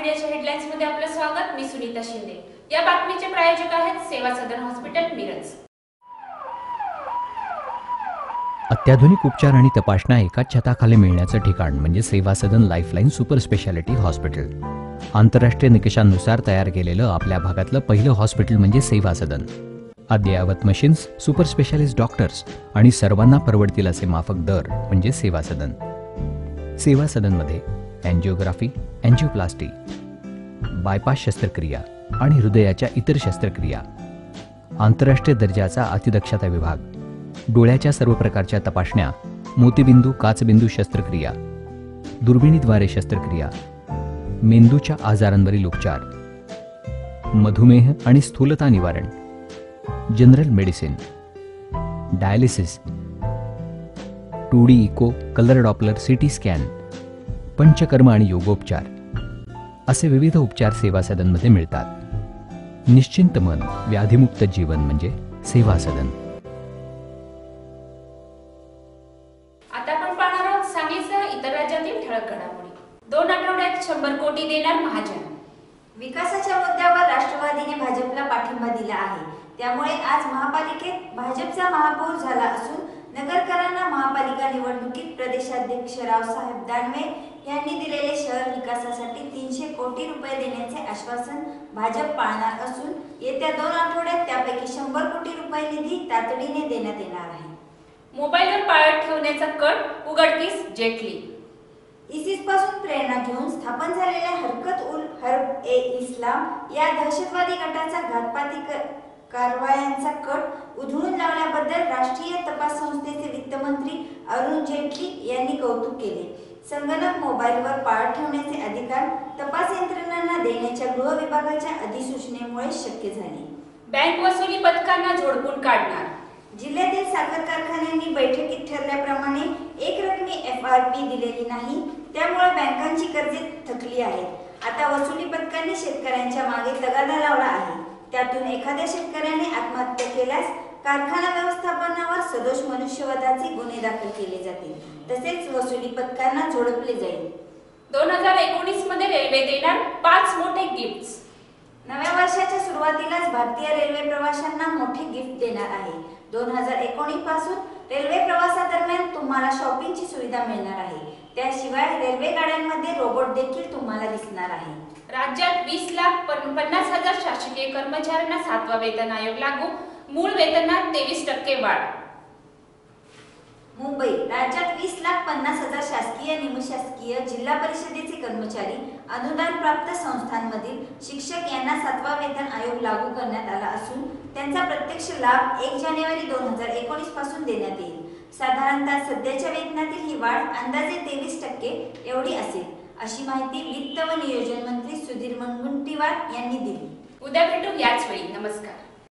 मीडियाच्या हेडलाईन्स मध्ये आपलं स्वागत। मी सुनीता शिंदे। या बातमीचे प्रायोजक आहेत सेवा सदन हॉस्पिटल मिरज। अत्याधुनिक उपचार आणि तपासण्या एकाच छताखाली मिळण्याचं ठिकाण म्हणजे सेवा सदन लाईफलाईन सुपर स्पेशालिटी हॉस्पिटल। आंतरराष्ट्रीय निकषांनुसार तयार केलेलं आपल्या भागातलं पहिलं हॉस्पिटल म्हणजे सेवा सदन। अद्ययावत मशीन्स, सुपर स्पेशालिस्ट डॉक्टर्स आणि सर्वांना परवडतील असे माफक दर म्हणजे सेवा सदन। सेवा सदनमध्ये एंजिओग्राफी, एंजिओप्लास्टी, बायपास शस्त्रक्रिया आणि हृदयाच्या इतर शस्त्रक्रिया, आंतरराष्ट्रीय दर्जाचा अतिदक्षता विभाग, डोळ्याच्या सर्व प्रकारच्या तपासण्या, मोतीबिंदू काचबिंदू शस्त्रक्रिया, दुर्बिणीद्वारे शस्त्रक्रिया, मेंदूच्या आजारांवरील उपचार, मधुमेह आणि स्थूलता निवारण, general medicine, dialysis, 2D echo, colour Doppler, CT scan, panchakarma आणि योगोपचार असे विविध उपचार सेवा सदनमध्ये मिळतात। निश्चिंत मन, व्याधीमुक्त जीवन म्हणजे सेवा सदन। आता आपण पाहणार आहोत सांगलीसह इतर राज्यातील ठळक घडामोडी। 2 आठवड्यात 100 कोटी देणार महाजन। विकासाच्या मुद्द्यावर राष्ट्रवादीने भाजपला पाठिंबा दिला आहे। त्यामुळे आज महापालिकेत भाजपचा महापौर झाला असून नगरकरांना महापालिका निवडणुकीत प्रदेशाध्यक्ष रावसाहेब दानवे यांनी दिलेले शहर विकासासाठी 300 कोटी रुपये देण्याचे आश्वासन भाजप पाळणार असून येत्या 2 आठवड्यात त्यापैकी 100 कोटी रुपये निधी तातडीने देण्यात येणार आहे। मोबाईलवर पाळत ठेवण्याचा कट उघडकीस जेटली। इसिस पासून प्रेरणा घेऊन स्थापन झालेल्या हरकत उल हर्ब ए इस्लाम या दहशतवादी गटाचा घातपाती कारवायांचा कट उधळून लावल्याबद्दल राष्ट्रीय तपास संस्थेचे वित्तमंत्री अरुण जेटली यांनी कौतुक केले। संगणक मोबाईलवर पाळत ठेवण्याचे अधिकार तपास यंत्रणांना देण्याच्या गृह विभागाच्या अधिसूचनेमुळे शक्य झाले। बँक वसुली पथकांना झोडपून काढणार। जिल्ह्यातील साखर कारखान्यांनी बैठकीत ठरल्याप्रमाणे एकरकमी FRP दिलेली नाही, त्यामुळे बँकांची कर्जे थकली आहेत। आता वसुली पथकांनी शेतकऱ्यांच्या मागे तगादा लावला आहे। त्यातून एखाद्या शेतकऱ्याने आत्महत्या केल्यास कारखाना व्यवस्थापनावर सदोष मनुष्यवधाचे गुन्हे दाखल केले जातील, तसेच वसुली पथकांना झोडपले जाईल। 2019 मध्ये रेल्वे देणार 5 मोठे गिफ्ट्स। नव्या वर्षाच्या सुरुवातीलाच भारतीय रेल्वे प्रवाशांना मोठे गिफ्ट देणार आहे। 2019 पासून रेल्वे प्रवासादरम्यान तुम्हाला शॉपिंगची सुविधा मिळणार आहे। त्याशिवाय रेल्वे गाड्यांमध्ये रोबोट देखील तुम्हाला दिसणार आहे। राज्यात 20,50,000 शासकीय कर्मचाऱ्यांना 7वा वेतन आयोग लागू, मूळ वेतनात 23% वाढ। मुंबई राज्यात 20,50,000 शासकीय, निमशासकीय, जिल्हा परिषदेचे कर्मचारी, अनुदान प्राप्त संस्थांमधील शिक्षक यांना 7वा वेतन आयोग लागू करण्यात आला असून त्यांचा प्रत्यक्ष लाभ 1 जानेवारी 2019 पासून देण्यात येईल। साधारणतः सध्याच्या वेतनातील ही वाढ अंदाजे 23% एवढी असेल, अशी माहिती वित्त व नियोजन मंत्री सुधीर मुनगंटीवार यांनी दिली। उद्या भेटू याच वेळी। नमस्कार।